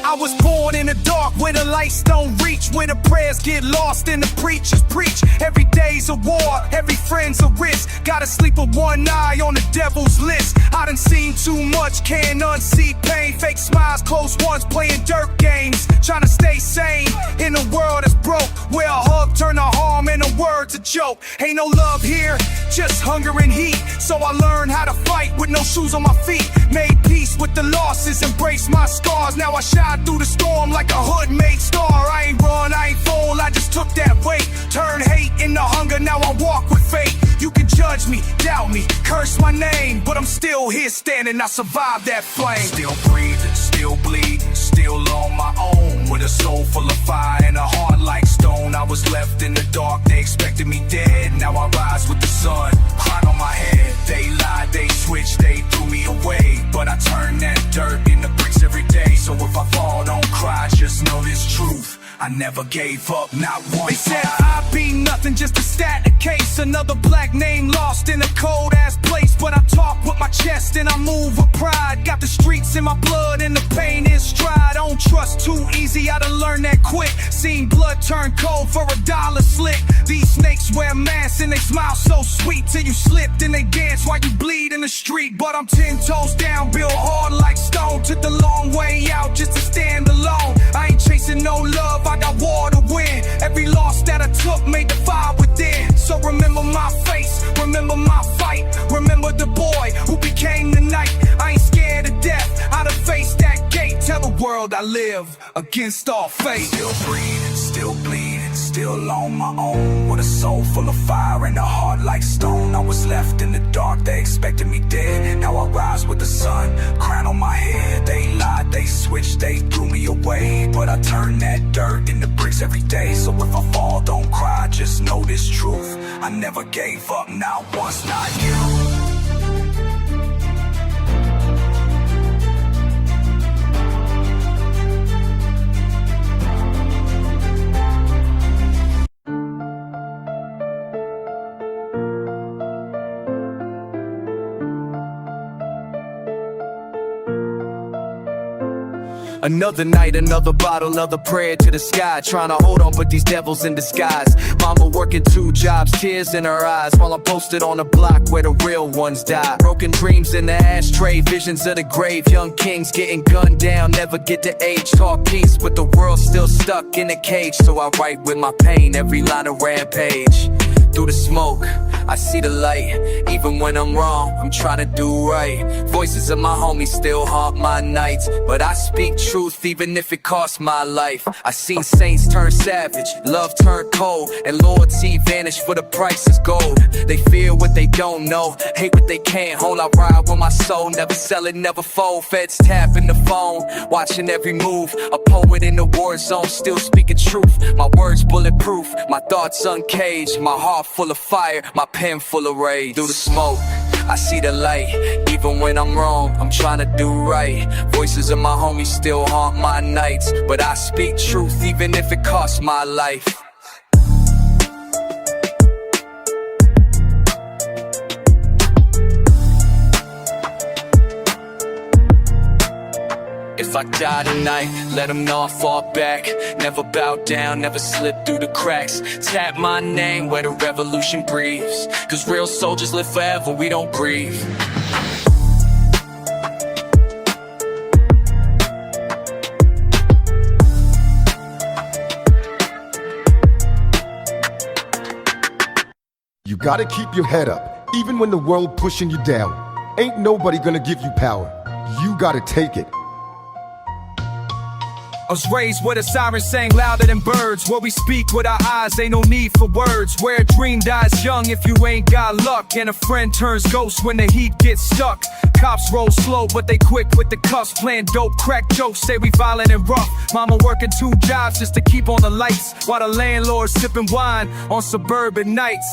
I was born in the dark, dark, where the lights don't reach, where the prayers get lost and the preachers preach. Every day's a war, every friend's a risk. Gotta sleep with one eye on the devil's list. I done seen too much, can't unsee pain. Fake smiles, close ones, playing dirt games. Trying to stay sane in a world that's broke, where a hug turn to harm and a word's a joke. Ain't no love here, just hunger and heat. So I learned how to fight with no shoes on my feet. Made peace with the losses, embraced my scars. Now I shine through the storm like a hood-made star. I ain't run, I ain't fold, I just took that weight. Turn hate into hunger, now I walk with faith. You can judge me, doubt me, curse my name, but I'm still here standing, I survived that flame. Still breathing, still bleeding, still on my own. With a soul full of fire and a heart like stone. I was left in the dark, they expected me dead. Now I rise with the sun, crown on my head. They lied, they switched, they threw me away. But I turn that dirt into bricks every day. So if I fall, don't cry, just know this truth. I never gave up, not once. They said I'd be nothing, just a static case. Another black name lost in a cold ass place. But I talk with my chest and I move with pride. Got the streets in my blood and the pain is stride. Don't trust too easy, I done learned that quick. Seen blood turn cold for $1 slick. These snakes wear masks and they smile so sweet. Till you slipped and they dance while you bleed in the street. But I'm 10 toes down, built hard like stone. Took the long way out just to stand alone. I ain't chasing no love, I got war to win. Every loss that I took made the fire within. So remember my face, remember my fight. Remember the boy who became the night. I ain't scared of death, I'd have faced that gate. Tell the world I live against all fate. Still breathing, still bleeding, still on my own. With a soul full of fire and a heart like stone. I was left in the dark, they expected me dead. Now I rise with the sun, crown on my head. They lied, they switched, they threw me away. But I turn that dirt into bricks every day. So if I fall, don't cry, just know this truth. I never gave up, not once, not you. Another night, another bottle, another prayer to the sky. Trying to hold on, but these devils in disguise. Mama working 2 jobs, tears in her eyes, while I'm posted on a block where the real ones die. Broken dreams in the ashtray, visions of the grave. Young kings getting gunned down, never get to age. Talk peace, but the world's still stuck in a cage. So I write with my pain, every line a rampage. Through the smoke, I see the light. Even when I'm wrong, I'm trying to do right. Voices of my homies still haunt my nights, but I speak truth even if it costs my life. I seen saints turn savage, love turn cold, and loyalty vanish for the price is gold. They fear what they don't know, hate what they can't hold. I ride with my soul, never sell it, never fold. Feds tapping the phone, watching every move. A poet in the war zone, still speaking truth. My words bulletproof, my thoughts uncaged. My heart full of fire, my pen full of rage. Through the smoke, I see the light. Even when I'm wrong, I'm trying to do right. Voices of my homies still haunt my nights, but I speak truth even if it costs my life. If I die tonight, let them know I fought back. Never bow down, never slip through the cracks. Tap my name where the revolution breathes. Cause real soldiers live forever, we don't breathe. You gotta keep your head up, even when the world pushing you down. Ain't nobody gonna give you power. You gotta take it. I was raised with a siren sang louder than birds. Where we speak with our eyes, ain't no need for words. Where a dream dies young if you ain't got luck, and a friend turns ghost when the heat gets stuck. Cops roll slow, but they quick with the cuffs. Playing dope, crack jokes, say we violent and rough. Mama working 2 jobs just to keep on the lights, while the landlord sipping wine on suburban nights.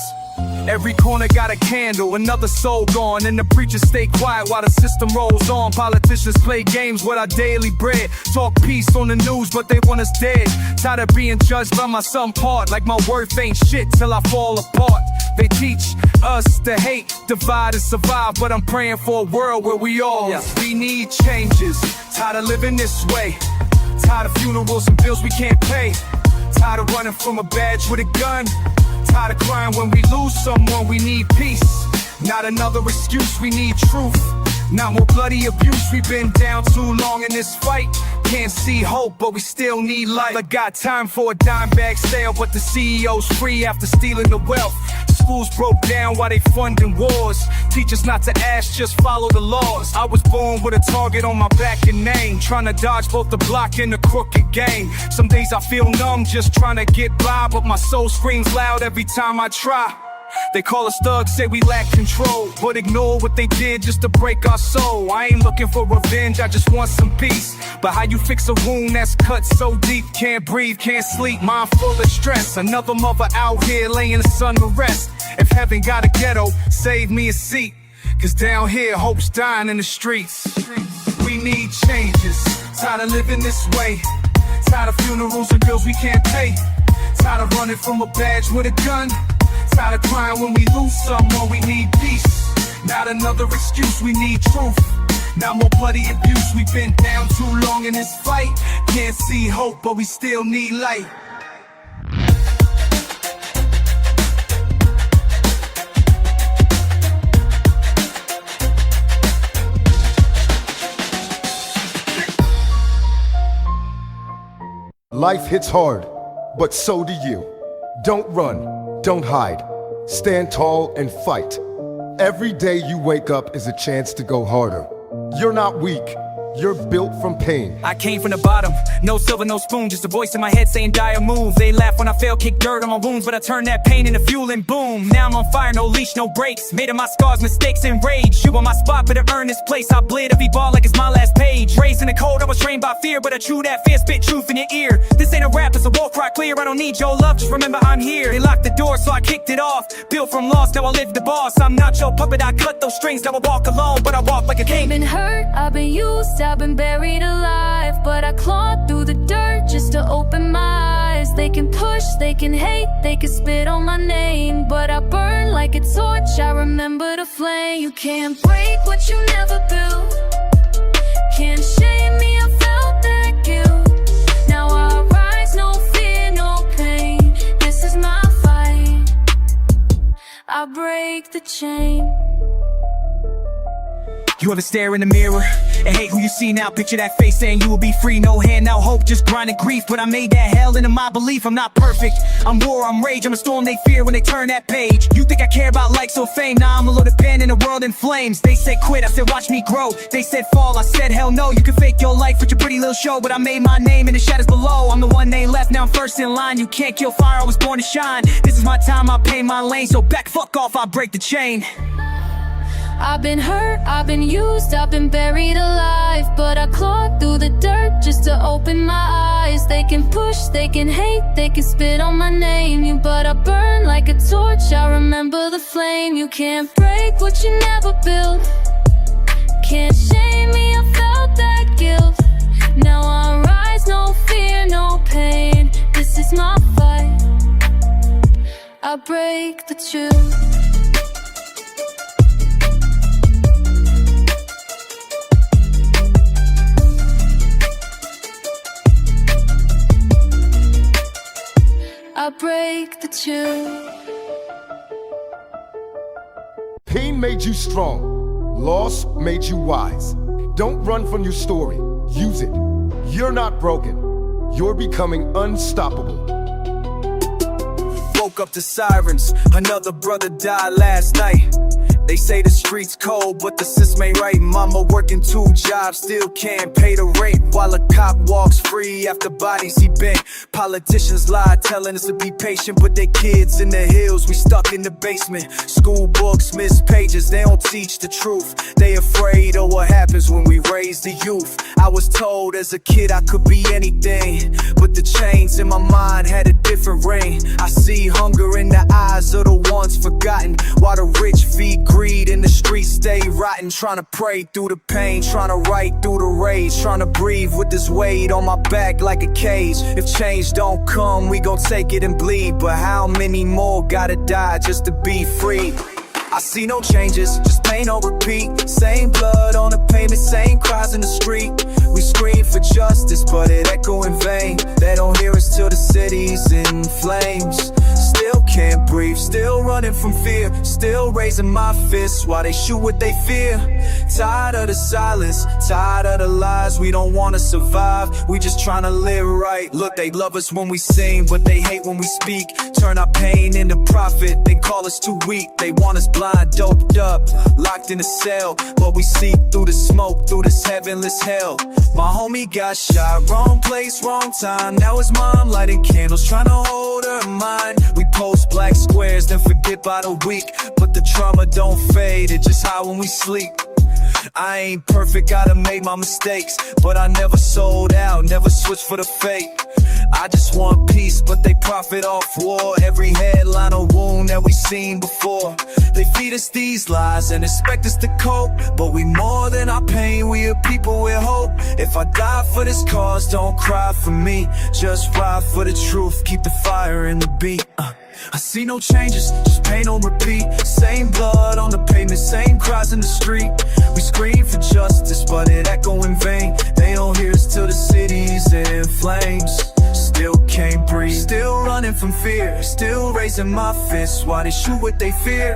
Every corner got a candle, another soul gone, and the preachers stay quiet while the system rolls on. Politicians play games with our daily bread, talk peace on the news, but they want us dead. Tired of being judged by my some part, like my worth ain't shit till I fall apart. They teach us to hate, divide and survive, but I'm praying for a world where we all, we need changes. Tired of living this way, Tired of funerals and bills we can't pay. Tired of running from a badge with a gun. Tired of crying when we lose someone, we need peace. Not another excuse, we need truth. Not more bloody abuse, we've been down too long in this fight. Can't see hope, but we still need light. I got time for a dime bag sale, but the CEO's free after stealing the wealth. Schools broke down while they funding wars. Teach us not to ask, just follow the laws. I was born with a target on my back and name, trying to dodge both the block and the crooked game. Some days I feel numb, just trying to get by, but my soul screams loud every time I try. They call us thugs, say we lack control, but ignore what they did just to break our soul. I ain't looking for revenge, I just want some peace. But how you fix a wound that's cut so deep? Can't breathe, can't sleep, mind full of stress. Another mother out here laying the sun to rest. If heaven got a ghetto, save me a seat, cause down here hope's dying in the streets. We need changes, tired of living this way. Tired of funerals and bills we can't pay. Tired of running from a badge with a gun. Tired of crying when we lose someone, we need peace. Not another excuse, we need truth. Not more bloody abuse, we've been down too long in this fight. Can't see hope, but we still need light. Life hits hard, but so do you. Don't run. Don't hide. Stand tall and fight. Every day you wake up is a chance to go harder. You're not weak. You're built from pain. I came from the bottom, no silver, no spoon, just a voice in my head saying dire move. They laugh when I fail, kick dirt on my wounds, but I turn that pain into fuel and boom. Now I'm on fire, no leash, no brakes. Made of my scars, mistakes, and rage. You on my spot, but to earn this place, I bleed every ball like it's my last page. Raised in the cold, I was trained by fear, but I chew that fear, spit truth in your ear. This ain't a rap, it's a war cry clear. I don't need your love, just remember I'm here. They locked the door, so I kicked it off. Built from lost, now I live the boss. I'm not your puppet, I cut those strings. Now I walk alone, but I walk like a king. I've been hurt, I've been used, I've been buried alive, but I clawed through the dirt just to open my eyes. They can push, they can hate, they can spit on my name, but I burn like a torch, I remember the flame. You can't break what you never built. Can't shame me, I felt that guilt. Now I rise, no fear, no pain. This is my fight. I break the chain. You ever stare in the mirror and hate who you see now? Picture that face saying you will be free. No hand, no hope, just grinding grief. But I made that hell into my belief. I'm not perfect, I'm war, I'm rage. I'm a storm they fear when they turn that page. You think I care about likes or fame? Nah, I'm a loaded pen in a world in flames. They said quit, I said watch me grow. They said fall, I said hell no. You can fake your life with your pretty little show, but I made my name in the shadows below. I'm the one they left, now I'm first in line. You can't kill fire, I was born to shine. This is my time, I pay my lane. So back, fuck off, I break the chain. I've been hurt, I've been used, I've been buried alive, but I clawed through the dirt just to open my eyes. They can push, they can hate, they can spit on my name, but I burn like a torch, I remember the flame. You can't break what you never built. Can't shame me, I felt that guilt. Now I rise, no fear, no pain. This is my fight. I break the truth. I break the two. Pain made you strong. Loss made you wise. Don't run from your story. Use it. You're not broken. You're becoming unstoppable. Woke up to sirens, another brother died last night. They say the streets cold, but the system ain't right. Mama working 2 jobs, still can't pay the rent, while a cop walks free after bodies he bent. Politicians lie, telling us to be patient, but they kids in the hills, we stuck in the basement. School books miss pages, they don't teach the truth. They afraid of what happens when we raise the youth. I was told as a kid I could be anything, but the chains in my mind had a different ring. I see hunger in the eyes of the ones forgotten, while the rich feed greed in the streets stay rotten. Trying to pray through the pain, trying to write through the rage, trying to breathe with this weight on my back like a cage. If change don't come, we gon' take it and bleed, but how many more gotta die just to be free? I see no changes, just pain on repeat. Same blood on the pavement, same cries in the street. We scream for justice, but it echo in vain. They don't hear us till the city's in flames. Still can't breathe, still running from fear, still raising my fists while they shoot what they fear. Tired of the silence, tired of the lies. We don't wanna survive, we just tryna live right. Look, they love us when we sing, but they hate when we speak. Turn our pain into profit, they call us too weak. They want us blind, doped up, locked in a cell, but we see through the smoke, through this heavenless hell. My homie got shot, wrong place, wrong time. Now his mom lighting candles, trying to hold her mind. We post black squares, then forget by the week. But the trauma don't fade, it just high when we sleep. I ain't perfect, gotta make my mistakes, but I never sold out, never switched for the fake. I just want peace, but they profit off war. Every headline a wound that we seen before. They feed us these lies and expect us to cope, but we more than our pain, we a people with hope. If I die for this cause, don't cry for me. Just ride for the truth, keep the fire in the beat. I see no changes, just pain on repeat. Same blood on the pavement, same cries in the street. We scream for justice, but it echo in vain. They don't hear us till the city's in flames. Still can't breathe, still running from fear, still raising my fists while they shoot what they fear.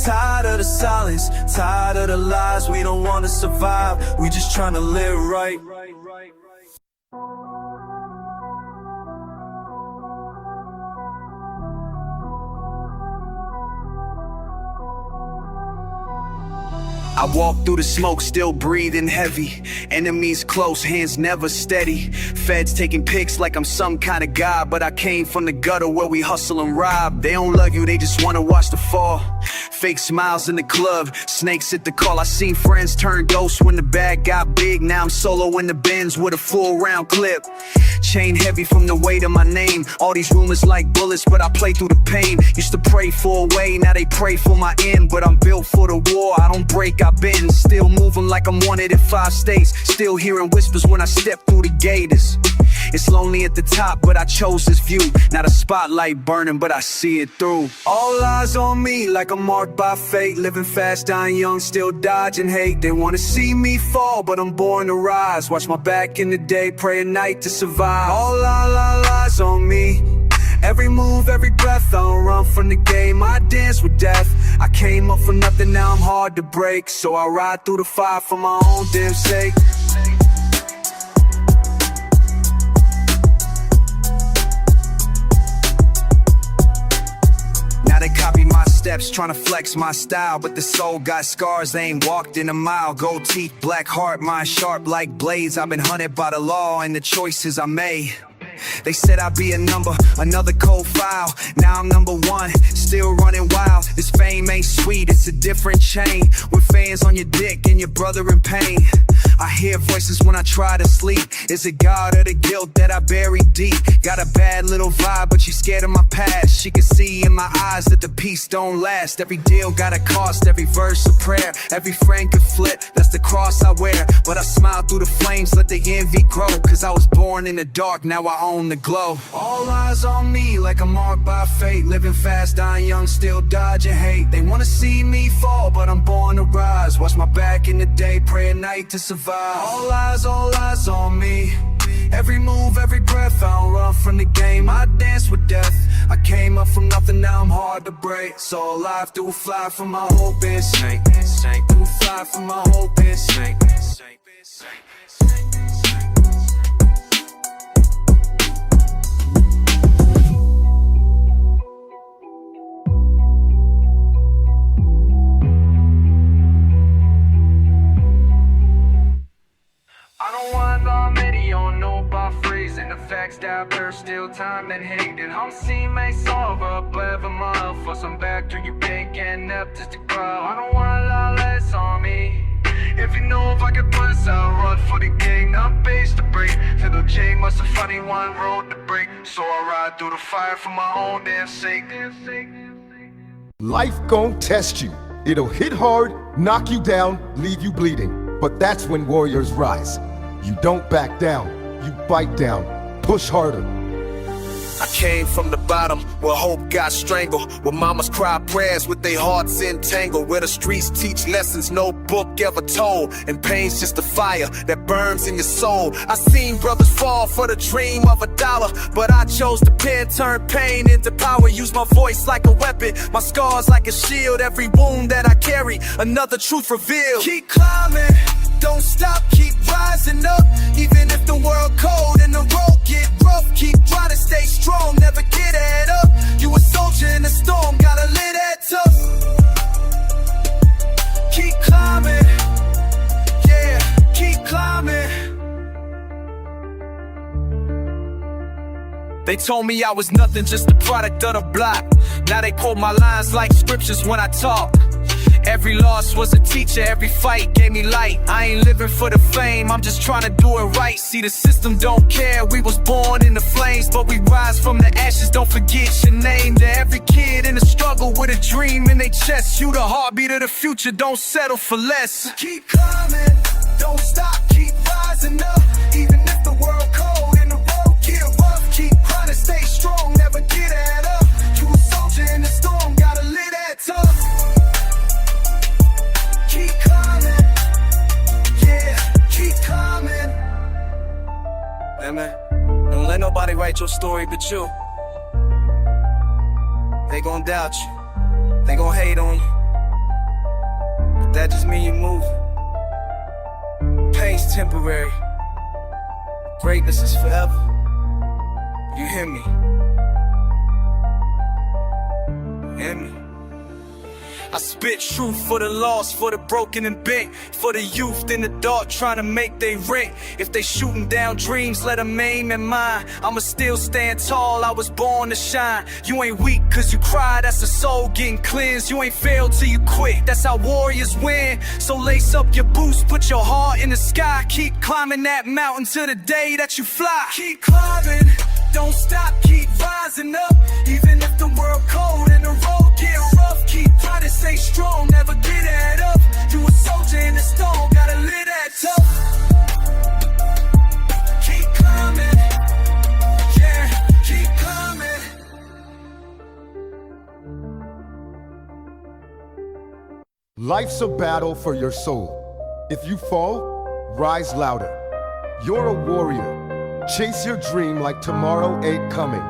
Tired of the silence, tired of the lies. We don't wanna survive, we just tryna live right. I walk through the smoke, still breathing heavy. Enemies close, hands never steady. Feds taking pics like I'm some kind of god, but I came from the gutter where we hustle and rob. They don't love you, they just wanna watch the fall. Fake smiles in the club, snakes at the call. I seen friends turn ghosts when the bag got big. Now I'm solo in the Benz with a full round clip. Chain heavy from the weight of my name. All these rumors like bullets, but I play through the pain. Used to pray for a way, now they pray for my end. But I'm built for the war, I don't break, I bend. Still moving like I'm wanted in 5 states. Still hearing whispers when I step through the gators. It's lonely at the top, but I chose this view. Now the spotlight burning, but I see it through. All eyes on me like I'm marked by fate. Living fast, dying young, still dodging hate. They wanna see me fall, but I'm born to rise. Watch my back in the day, pray at night to survive. All eyes on me. Every move, every breath, I don't run from the game, I dance with death. I came up for nothing, now I'm hard to break. So I ride through the fire for my own damn sake. Now they copy my steps, tryna flex my style, but the soul got scars, they ain't walked in a mile. Gold teeth, black heart, mind sharp like blades. I've been hunted by the law and the choices I made. They said I'd be a number, another cold file. Now I'm number 1, still running wild. This fame ain't sweet, it's a different chain. With fans on your dick and your brother in pain. I hear voices when I try to sleep. Is it God or the guilt that I bury deep? Got a bad little vibe, but she's scared of my past. She can see in my eyes that the peace don't last. Every deal got a cost, every verse a prayer. Every friend could flip, that's the cross I wear. But I smile through the flames, let the envy grow. Cause I was born in the dark, now I own the glow. All eyes on me like I'm marked by fate. Living fast, dying young, still dodging hate. They wanna see me fall, but I'm born to rise. Watch my back in the day, pray at night to survive. All eyes on me. Every move, every breath, I don't run from the game, I dance with death. I came up from nothing, now I'm hard to break. So alive, do a fly for my hope and snake. Do a fly for my hope and snake. I don't want no video, no bar phrasing. The facts that there's still time that hated. I'm seeing my solve up every month for some back to your bank and up just to grow. I don't want a lot less on me. If you know if I could bust, I'll run for the gang. I'm base to break. Fiddle chain must have funny one road to break. So I ride through the fire for my own damn sake. Life gon' test you. It'll hit hard, knock you down, leave you bleeding. But that's when warriors rise. You don't back down, you bite down, push harder. I came from the bottom, where hope got strangled, where mamas cry prayers with their hearts entangled, where the streets teach lessons no book ever told, and pain's just a fire that burns in your soul. I seen brothers fall for the dream of $1, but I chose to pen, turn pain into power, use my voice like a weapon, my scars like a shield, every wound that I carry, another truth revealed. Keep climbing, don't stop, keep rising up, even if the world cold and the road get rough. Keep trying to stay strong, never get head up. You a soldier in the storm, gotta live that tough. Keep climbing, yeah, keep climbing. They told me I was nothing, just a product of the block. Now they quote my lines like scriptures when I talk. Every loss was a teacher, every fight gave me light. I ain't living for the fame, I'm just trying to do it right. See, the system don't care, we was born in the flames, but we rise from the ashes, don't forget your name. To every kid in the struggle with a dream in their chest, you the heartbeat of the future, don't settle for less. Keep climbing, don't stop, keep rising up, even if the world cold and the road get rough. Keep trying to stay strong, never get head up. You a soldier in the storm, gotta live that tough. Keep climbing, yeah, keep climbing. Hey man, don't let nobody write your story but you. They gon' doubt you, they gon' hate on you, but that just mean you move. Pain's temporary, greatness is forever. You hear me? Hear me? I spit truth for the lost, for the broken and bent, for the youth in the dark trying to make they rent. If they shooting down dreams, let them aim at mine. I'ma still stand tall, I was born to shine. You ain't weak cause you cry, that's the soul getting cleansed. You ain't failed till you quit, that's how warriors win. So lace up your boots, put your heart in the sky. Keep climbing that mountain till the day that you fly. Keep climbing, don't stop, keep rising up, even if the world cold and the road get rough. Keep trying to stay strong, never get head up. You a soldier in the storm, gotta live that tough. Keep climbing, yeah, keep climbing. Life's a battle for your soul. If you fall, rise louder. You're a warrior. Chase your dream like tomorrow ain't coming.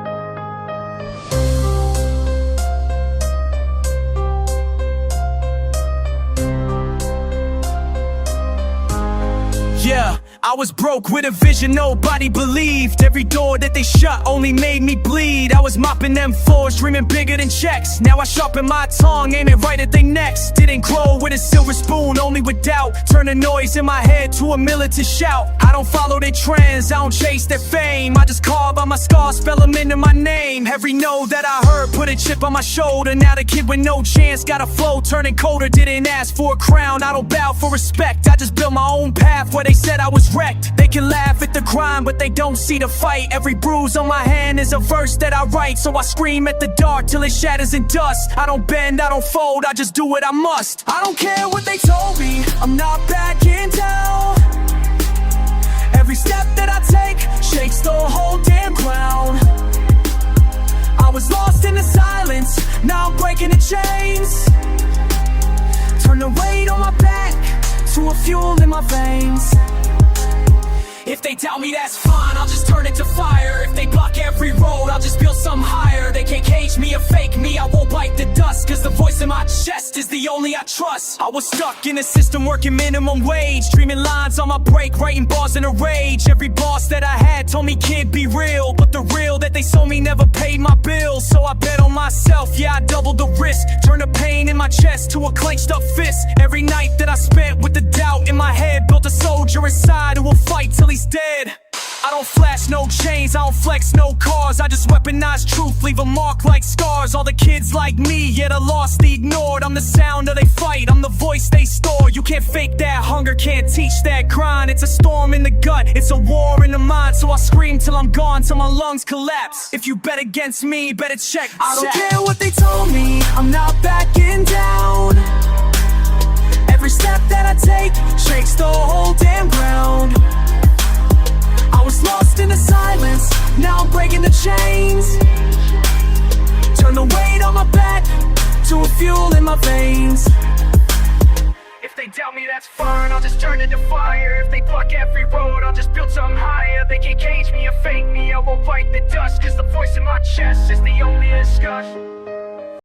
Yeah, I was broke with a vision nobody believed. Every door that they shut only made me bleed. I was mopping them floors, dreaming bigger than checks. Now I sharpen my tongue, aiming right at their necks. Didn't grow with a silver spoon, only with doubt. Turn the noise in my head to a militant shout. I don't follow their trends, I don't chase their fame. I just carve on my scars, spell them into my name. Every no that I heard put a chip on my shoulder. Now the kid with no chance got a flow, turning colder. Didn't ask for a crown, I don't bow for respect. I just built my own path where they said I was wrecked. They can laugh at the crime, but they don't see the fight. Every bruise on my hand is a verse that I write. So I scream at the dark till it shatters in dust. I don't bend, I don't fold, I just do what I must. I don't care what they told me, I'm not backing down. Every step that I take shakes the whole damn ground. I was lost in the silence, now I'm breaking the chains. Turn the weight on my back to a fuel in my veins. If they doubt me, that's fine, I'll just turn it to fire. If they block every road, I'll just build something higher. They can't cage me or fake me, I won't bite the dust. Cause the voice in my chest is the only I trust. I was stuck in a system working minimum wage, dreaming lines on my break, writing bars in a rage. Every boss that I had told me, kid, be real. But the real that they sold me never paid my bills. So I bet on myself, yeah, I doubled the risk. Turn the pain in my chest to a clenched up fist. Every night that I spent with the doubt in my head, built a soldier inside who will fight till he's dead. I don't flash no chains, I don't flex no cars. I just weaponize truth, leave a mark like scars. All the kids like me, yeah, the lost, the ignored. I'm the sound of they fight, I'm the voice they store. You can't fake that hunger, can't teach that grind. It's a storm in the gut, it's a war in the mind. So I scream till I'm gone, till my lungs collapse. If you bet against me, better check. I don't care what they told me, I'm not backing down. Every step that I take shakes the whole damn ground. I was lost in the silence, now I'm breaking the chains. turn the weight on my back to a fuel in my veins. If they doubt me, that's fine, I'll just turn it to fire. If they block every road, I'll just build something higher. They can't cage me or fake me, I won't bite the dust, cause the voice in my chest is the only disgust.